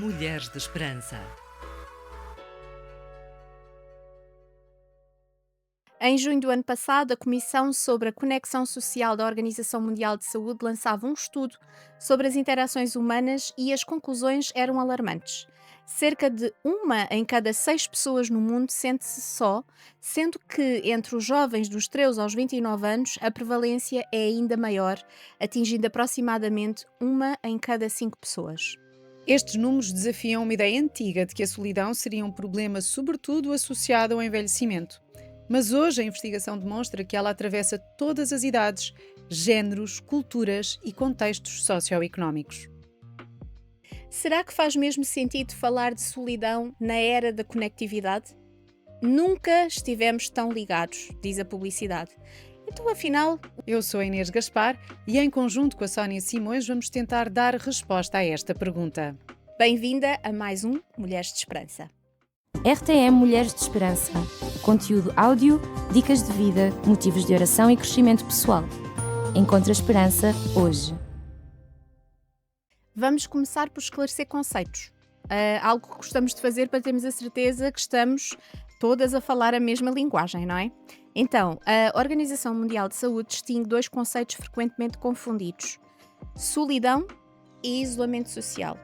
Mulheres de Esperança. Em junho do ano passado, a Comissão sobre a Conexão Social da Organização Mundial de Saúde lançava um estudo sobre as interações humanas e as conclusões eram alarmantes. Cerca de uma em cada 6 pessoas no mundo sente-se só, sendo que entre os jovens dos 13 aos 29 anos a prevalência é ainda maior, atingindo aproximadamente uma em cada 5 pessoas. Estes números desafiam uma ideia antiga de que a solidão seria um problema, sobretudo associado ao envelhecimento. Mas hoje a investigação demonstra que ela atravessa todas as idades, géneros, culturas e contextos socioeconómicos. Será que faz mesmo sentido falar de solidão na era da conectividade? Nunca estivemos tão ligados, diz a publicidade. Então, afinal, Eu sou a Inês Gaspar e, em conjunto com a Sónia Simões, vamos tentar dar resposta a esta pergunta. bem-vinda a mais um Mulheres de Esperança. RTM Mulheres de Esperança. Conteúdo áudio, dicas de vida, motivos de oração e crescimento pessoal. Encontra esperança hoje. Vamos começar por esclarecer conceitos. Algo que gostamos de fazer para termos a certeza que estamos todas a falar a mesma linguagem, não é? Então, a Organização Mundial de Saúde distingue dois conceitos frequentemente confundidos: solidão e isolamento social.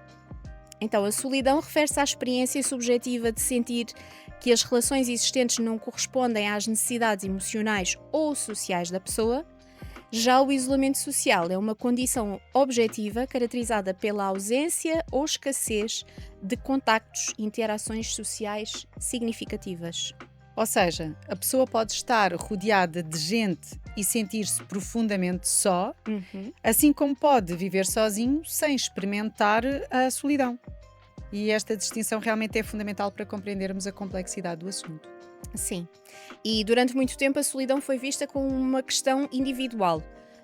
Então, a solidão refere-se à experiência subjetiva de sentir que as relações existentes não correspondem às necessidades emocionais ou sociais da pessoa. Já o isolamento social é uma condição objetiva caracterizada pela ausência ou escassez de contactos e interações sociais significativas. Ou seja, a pessoa pode estar rodeada de gente e sentir-se profundamente só, assim como pode viver sozinho sem experimentar a solidão. E esta distinção realmente é fundamental para compreendermos a complexidade do assunto. Sim. E durante muito tempo a solidão foi vista como uma questão individual,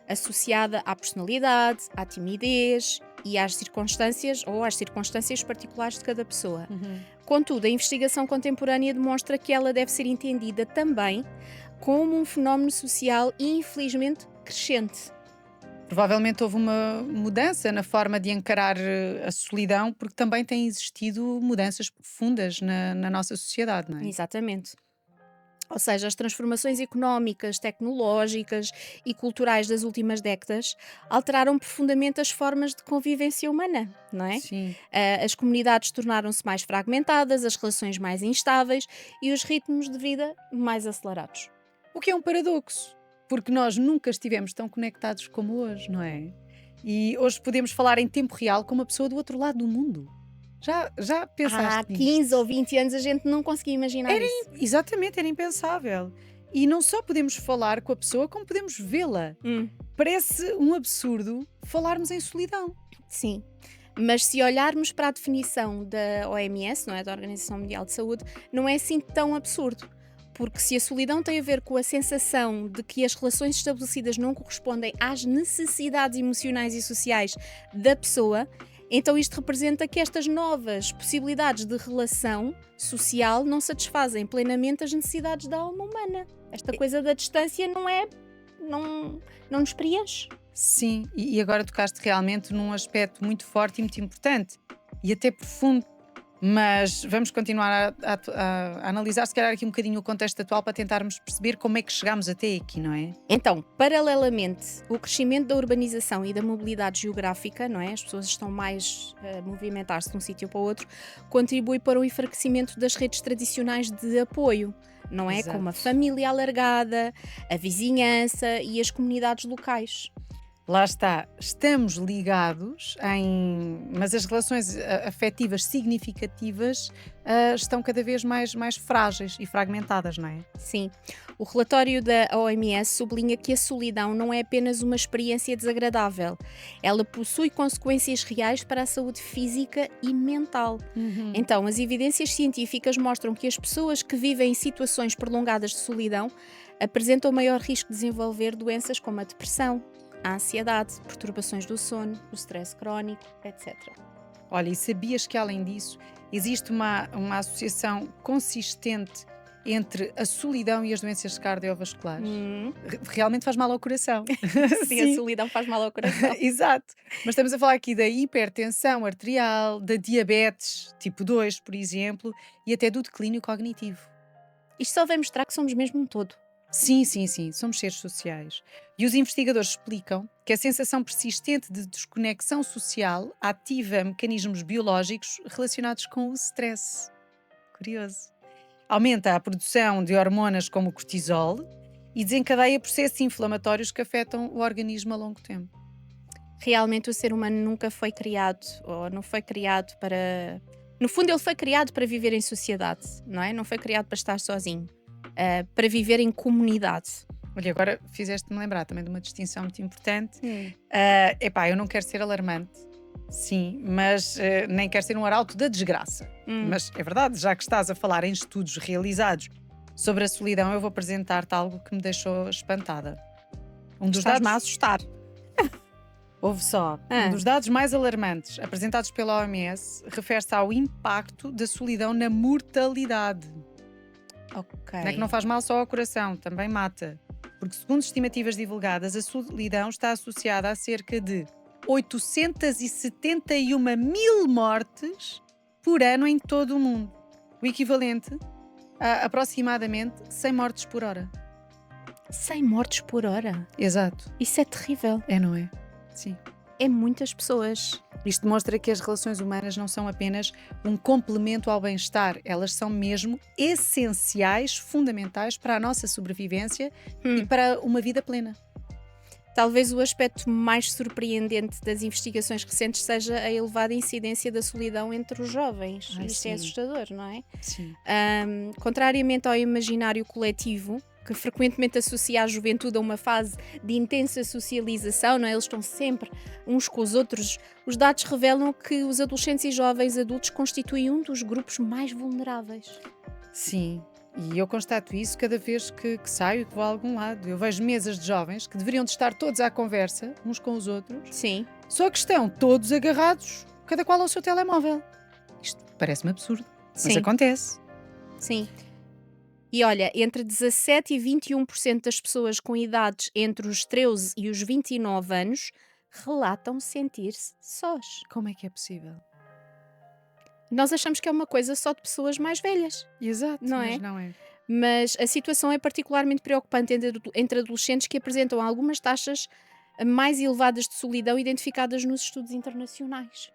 associada à personalidade, à timidez e às circunstâncias particulares de cada pessoa. Contudo, a investigação contemporânea demonstra que ela deve ser entendida também como um fenómeno social e, infelizmente, crescente. Provavelmente houve uma mudança na forma de encarar a solidão, porque também têm existido mudanças profundas na nossa sociedade, não é? Exatamente. Ou seja, as transformações económicas, tecnológicas e culturais das últimas décadas alteraram profundamente as formas de convivência humana, não é? Sim. As comunidades tornaram-se mais fragmentadas, as relações mais instáveis e os ritmos de vida mais acelerados. O que é um paradoxo, porque nós nunca estivemos tão conectados como hoje, não é? E hoje podemos falar em tempo real com uma pessoa do outro lado do mundo. Já Há pensaste 15 ou nisto? 20 anos a gente não conseguia imaginar isso. Exatamente, era impensável. E não só podemos falar com a pessoa, como podemos vê-la. Hum, Parece um absurdo falarmos em solidão. sim. Mas se olharmos para a definição da OMS, não é, da Organização Mundial de Saúde, não é assim tão absurdo. Porque se a solidão tem a ver com a sensação de que as relações estabelecidas não correspondem às necessidades emocionais e sociais da pessoa, então isto representa que estas novas possibilidades de relação social não satisfazem plenamente as necessidades da alma humana. Esta coisa da distância não nos preenche. Sim, e agora tocaste realmente num aspecto muito forte e muito importante e até profundo. Mas vamos continuar a analisar, se calhar, aqui um bocadinho o contexto atual para tentarmos perceber como é que chegamos até aqui, não é? Então, paralelamente, o crescimento da urbanização e da mobilidade geográfica, não é? As pessoas estão mais a movimentar-se de um sítio para o outro, contribui para o enfraquecimento das redes tradicionais de apoio, não é? Exato. Como a família alargada, a vizinhança e as comunidades locais. Lá está, estamos ligados, mas as relações afetivas significativas estão cada vez mais frágeis e fragmentadas, não é? Sim, o relatório da OMS sublinha que a solidão não é apenas uma experiência desagradável, ela possui consequências reais para a saúde física e mental. Então, as evidências científicas mostram que as pessoas que vivem em situações prolongadas de solidão apresentam maior risco de desenvolver doenças como a depressão, a ansiedade, perturbações do sono, o stress crónico, etc. Olha, e sabias que além disso existe uma associação consistente entre a solidão e as doenças cardiovasculares. Hum. Realmente faz mal ao coração. Sim, a solidão faz mal ao coração. Exato. Mas estamos a falar aqui da hipertensão arterial, da diabetes tipo 2, por exemplo, e até do declínio cognitivo. Isto só vai mostrar que somos mesmo um todo. Sim, sim, sim, somos seres sociais. E os investigadores explicam que a sensação persistente de desconexão social ativa mecanismos biológicos relacionados com o stress. Curioso. Aumenta a produção de hormonas como o cortisol e desencadeia processos inflamatórios que afetam o organismo a longo tempo. Realmente o ser humano nunca foi criado, ou não foi criado para... No fundo, ele foi criado para viver em sociedade, não é? Não foi criado para estar sozinho. Para viver em comunidade. Olha, agora fizeste-me lembrar também de uma distinção muito importante. Eu não quero ser alarmante, sim, mas nem quero ser um arauto da desgraça. Mas é verdade, já que estás a falar em estudos realizados sobre a solidão, eu vou apresentar-te algo que me deixou espantada. Estás-me a assustar. Ouve só, um dos dados mais alarmantes apresentados pela OMS refere-se ao impacto da solidão na mortalidade. Ok. Não é que não faz mal só ao coração, também mata. Porque, segundo estimativas divulgadas, a solidão está associada a cerca de 871 mil mortes por ano em todo o mundo. O equivalente a aproximadamente 100 mortes por hora. 100 mortes por hora? Exato. Isso é terrível. É, não é? Sim. É muitas pessoas. Isto demonstra que as relações humanas não são apenas um complemento ao bem-estar, elas são mesmo essenciais, fundamentais para a nossa sobrevivência e para uma vida plena. Talvez o aspecto mais surpreendente das investigações recentes seja a elevada incidência da solidão entre os jovens. Isto é assustador, não é? Sim. Contrariamente ao imaginário coletivo, que frequentemente associa a juventude a uma fase de intensa socialização, não é? Eles estão sempre uns com os outros. Os dados revelam que os adolescentes e jovens adultos constituem um dos grupos mais vulneráveis. Sim, e eu constato isso cada vez que saio e que vou a algum lado. Eu vejo mesas de jovens que deveriam de estar todos à conversa, uns com os outros, Sim. só que estão todos agarrados, cada qual ao seu telemóvel. Isto parece-me absurdo, mas acontece. Sim. E olha, entre 17% e 21% das pessoas com idades entre os 13 e os 29 anos relatam sentir-se sós. Como é que é possível? Nós achamos que é uma coisa só de pessoas mais velhas. Exato, Não mas é? não é. Mas a situação é particularmente preocupante entre adolescentes que apresentam algumas taxas mais elevadas de solidão identificadas nos estudos internacionais.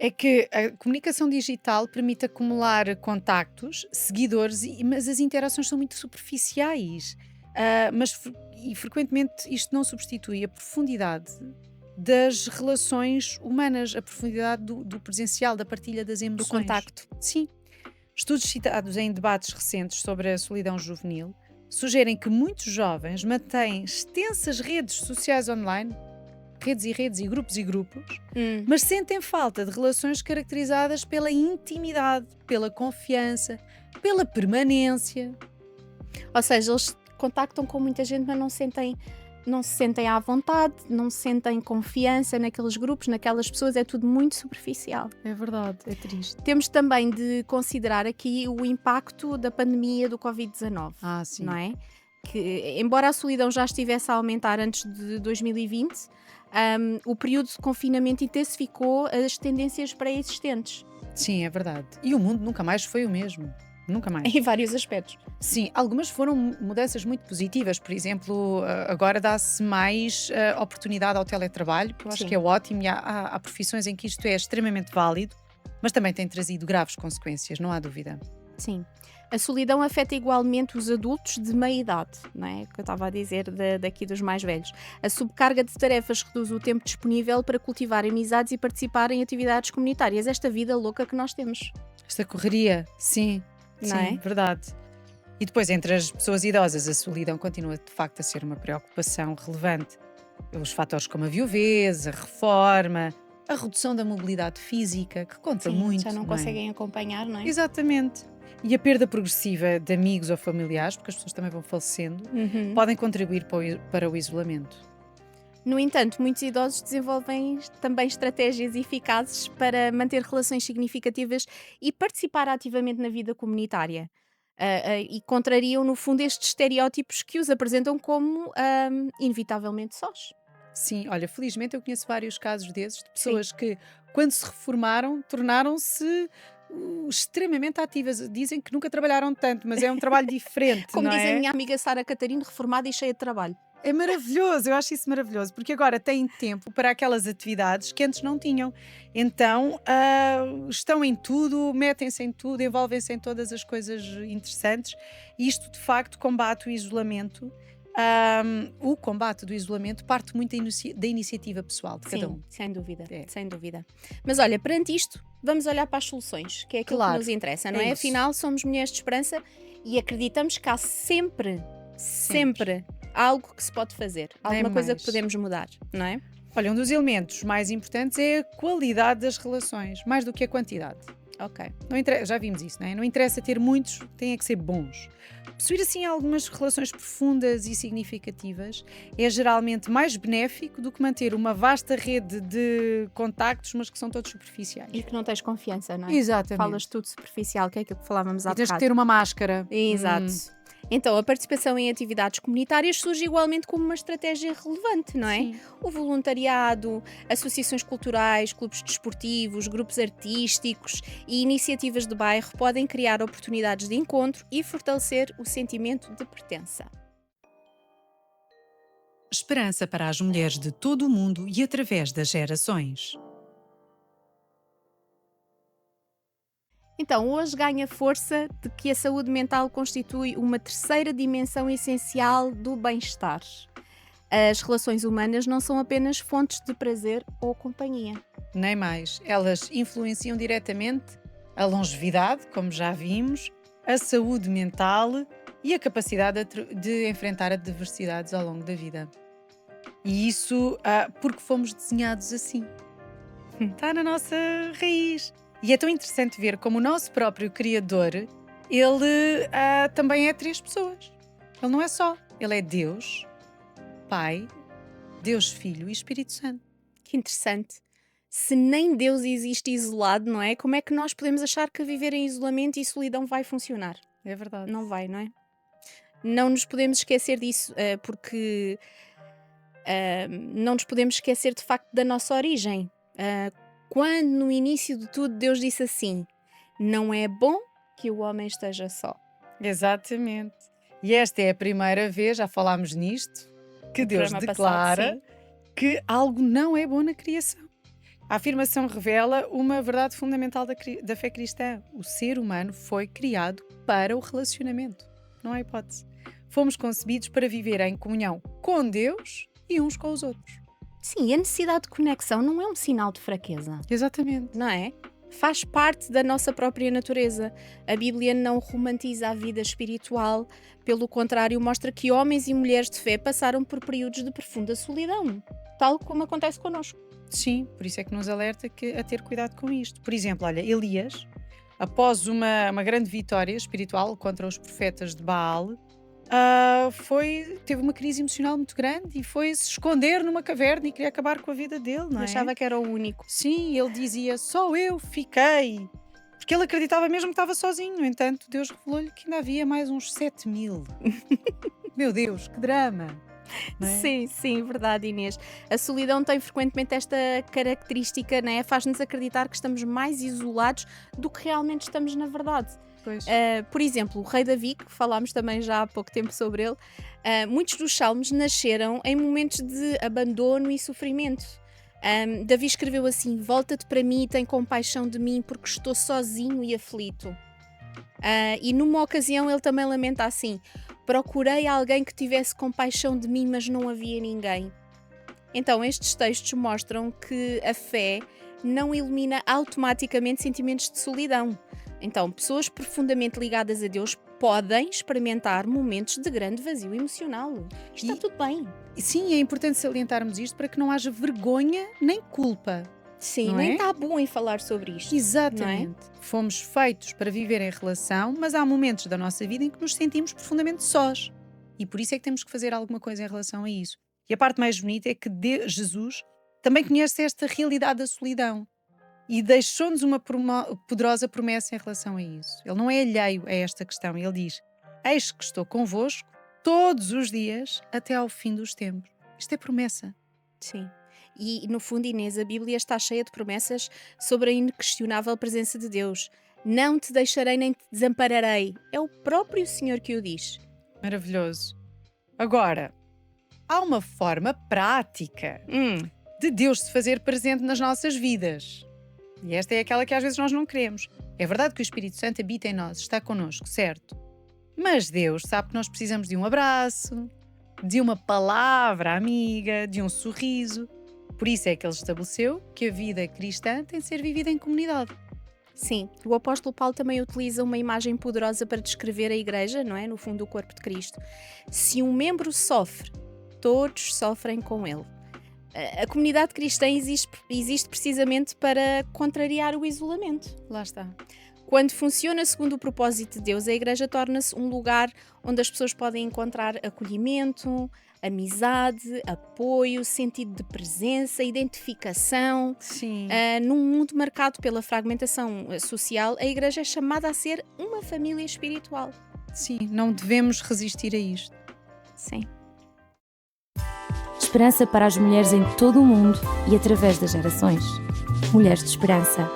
É que a comunicação digital permite acumular contactos, seguidores, mas as interações são muito superficiais. E frequentemente isto não substitui a profundidade das relações humanas, a profundidade do presencial, da partilha das emoções. Do contacto. Sim. Estudos citados em debates recentes sobre a solidão juvenil sugerem que muitos jovens mantêm extensas redes sociais online, redes e grupos, mas sentem falta de relações caracterizadas pela intimidade, pela confiança, pela permanência. Ou seja, eles contactam com muita gente, mas não se sentem à vontade, não sentem confiança naqueles grupos, naquelas pessoas, é tudo muito superficial. É verdade, é triste. Temos também de considerar aqui o impacto da pandemia do Covid-19, Sim. não é? Que, embora a solidão já estivesse a aumentar antes de 2020, o período de confinamento intensificou as tendências pré-existentes. Sim, é verdade. E o mundo nunca mais foi o mesmo. Nunca mais. Em vários aspectos. Sim, algumas foram mudanças muito positivas. Por exemplo, agora dá-se mais oportunidade ao teletrabalho, que eu acho que é ótimo, e há profissões em que isto é extremamente válido, mas também tem trazido graves consequências, não há dúvida. Sim. A solidão afeta igualmente os adultos de meia idade, não é? Que eu estava a dizer daqui dos mais velhos. A subcarga de tarefas reduz o tempo disponível para cultivar amizades e participar em atividades comunitárias. Esta vida louca que nós temos. Esta correria, sim. Não sim, é? Verdade. E depois, entre as pessoas idosas, a solidão continua de facto a ser uma preocupação relevante. Os fatores como a viuvez, a reforma, a redução da mobilidade física, que conta muito. Já não conseguem acompanhar, não é? Exatamente. E a perda progressiva de amigos ou familiares, porque as pessoas também vão falecendo, podem contribuir para o isolamento. No entanto, muitos idosos desenvolvem também estratégias eficazes para manter relações significativas e participar ativamente na vida comunitária. E contrariam, no fundo, estes estereótipos que os apresentam como inevitavelmente sós. Sim, olha, felizmente eu conheço vários casos desses, de Sim. pessoas que, quando se reformaram, tornaram-se extremamente ativas. Dizem que nunca trabalharam tanto, mas é um trabalho diferente, Como não diz a é? minha amiga Sara Catarino, reformada e cheia de trabalho. É maravilhoso, eu acho isso maravilhoso, porque agora têm tempo para aquelas atividades que antes não tinham. Então, estão em tudo, metem-se em tudo, envolvem-se em todas as coisas interessantes. E isto, de facto, combate o isolamento. O combate do isolamento parte muito da iniciativa pessoal de cada Sim, um. sem dúvida, É. sem dúvida. Mas olha, perante isto, vamos olhar para as soluções, que é aquilo que Claro, nos interessa, não é é? isso. Afinal, somos mulheres de esperança e acreditamos que há sempre, Sempre. sempre algo que se pode fazer, Nem alguma coisa que mais. podemos mudar, não é? Olha, um dos elementos mais importantes é a qualidade das relações, mais do que a quantidade. Ok. Já vimos isso, não é? Não interessa ter muitos, têm que ser bons. Possuir assim algumas relações profundas e significativas é geralmente mais benéfico do que manter uma vasta rede de contactos, mas que são todos superficiais. E que não tens confiança, não é? Exatamente. Falas tudo superficial, que é aquilo que falávamos há E tens que bocado. ter uma máscara. Exato. Então, a participação em atividades comunitárias surge igualmente como uma estratégia relevante, não é? Sim. O voluntariado, associações culturais, clubes desportivos, grupos artísticos e iniciativas de bairro podem criar oportunidades de encontro e fortalecer o sentimento de pertença. Esperança para as mulheres de todo o mundo e através das gerações. Então, hoje ganha força de que a saúde mental constitui uma terceira dimensão essencial do bem-estar. As relações humanas não são apenas fontes de prazer ou companhia. Nem mais. Elas influenciam diretamente a longevidade, como já vimos, a saúde mental e a capacidade de enfrentar adversidades ao longo da vida. E isso porque fomos desenhados assim. Está na nossa raiz. E é tão interessante ver como o nosso próprio Criador, ele também é três pessoas. Ele não é só. Ele é Deus, Pai, Deus Filho e Espírito Santo. Que interessante. Se nem Deus existe isolado, não é? Como é que nós podemos achar que viver em isolamento e solidão vai funcionar? É verdade. Não vai, não é? Não nos podemos esquecer disso, porque não nos podemos esquecer de facto da nossa origem. Quando no início de tudo Deus disse assim: não é bom que o homem esteja só. Exatamente. E esta é a primeira vez, já falámos nisto, que Deus programa declara passado, que algo não é bom na criação. A afirmação revela uma verdade fundamental da fé cristã. O ser humano foi criado para o relacionamento. Não há hipótese. Fomos concebidos para viver em comunhão com Deus e uns com os outros. Sim, e a necessidade de conexão não é um sinal de fraqueza, Exatamente. não é? Faz parte da nossa própria natureza. A Bíblia não romantiza a vida espiritual, pelo contrário, mostra que homens e mulheres de fé passaram por períodos de profunda solidão, tal como acontece connosco. Sim, por isso é que nos alerta a ter cuidado com isto. Por exemplo, olha, Elias, após uma grande vitória espiritual contra os profetas de Baal, teve uma crise emocional muito grande e foi se esconder numa caverna e queria acabar com a vida dele, não é? Achava que era o único. Sim, ele dizia, só eu fiquei. Porque ele acreditava mesmo que estava sozinho. No entanto, Deus revelou-lhe que ainda havia mais uns 7.000. Meu Deus, que drama! Não é? Sim, sim, verdade, Inês. A solidão tem frequentemente esta característica, né? Faz-nos acreditar que estamos mais isolados do que realmente estamos na verdade. Pois. Por exemplo, o rei Davi, que falámos também já há pouco tempo sobre ele, muitos dos salmos nasceram em momentos de abandono e sofrimento. Davi escreveu assim: volta-te para mim e tem compaixão de mim porque estou sozinho e aflito. E numa ocasião ele também lamenta assim: procurei alguém que tivesse compaixão de mim, mas não havia ninguém. Então estes textos mostram que a fé não elimina automaticamente sentimentos de solidão. Então, pessoas profundamente ligadas a Deus podem experimentar momentos de grande vazio emocional. Está tudo bem. Sim, é importante salientarmos isto para que não haja vergonha nem culpa. Sim, Não nem é? está bom em falar sobre isto. Exatamente. Fomos feitos para viver em relação, mas há momentos da nossa vida em que nos sentimos profundamente sós. E por isso é que temos que fazer alguma coisa em relação a isso. E a parte mais bonita é que Jesus também conhece esta realidade da solidão. e deixou-nos uma poderosa promessa em relação a isso. Ele não é alheio a esta questão. Ele diz: eis que estou convosco todos os dias até ao fim dos tempos. Isto é promessa. Sim. E no fundo, Inês, a Bíblia está cheia de promessas sobre a inquestionável presença de Deus. Não te deixarei nem te desampararei. É o próprio Senhor que o diz. Maravilhoso. Agora, há uma forma prática de Deus se fazer presente nas nossas vidas. E esta é aquela que às vezes nós não queremos. É verdade que o Espírito Santo habita em nós, está connosco, certo? Mas Deus sabe que nós precisamos de um abraço, de uma palavra amiga, de um sorriso. Por isso é que Ele estabeleceu que a vida cristã tem de ser vivida em comunidade. Sim, o apóstolo Paulo também utiliza uma imagem poderosa para descrever a igreja, não é? No fundo, o corpo de Cristo. Se um membro sofre, todos sofrem com ele. A comunidade cristã existe precisamente para contrariar o isolamento. Lá está. Quando funciona segundo o propósito de Deus, a igreja torna-se um lugar onde as pessoas podem encontrar acolhimento, amizade, apoio, sentido de presença, identificação. Sim. Num mundo marcado pela fragmentação social, a igreja é chamada a ser uma família espiritual. Sim, não devemos resistir a isto. Sim. Esperança para as mulheres em todo o mundo e através das gerações. Mulheres de Esperança.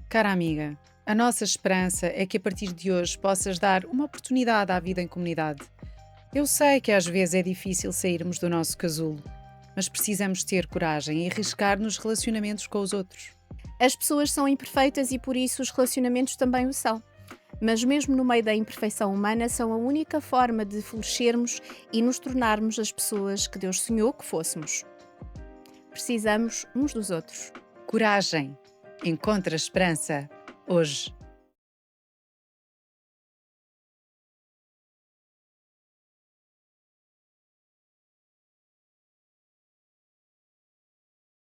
Cara amiga, a nossa esperança é que a partir de hoje possas dar uma oportunidade à vida em comunidade. Eu sei que às vezes é difícil sairmos do nosso casulo, mas precisamos ter coragem e arriscar nos relacionamentos com os outros. As pessoas são imperfeitas e por isso os relacionamentos também o são. Mas mesmo no meio da imperfeição humana, são a única forma de florescermos e nos tornarmos as pessoas que Deus sonhou que fôssemos. Precisamos uns dos outros. Coragem. Encontra esperança hoje.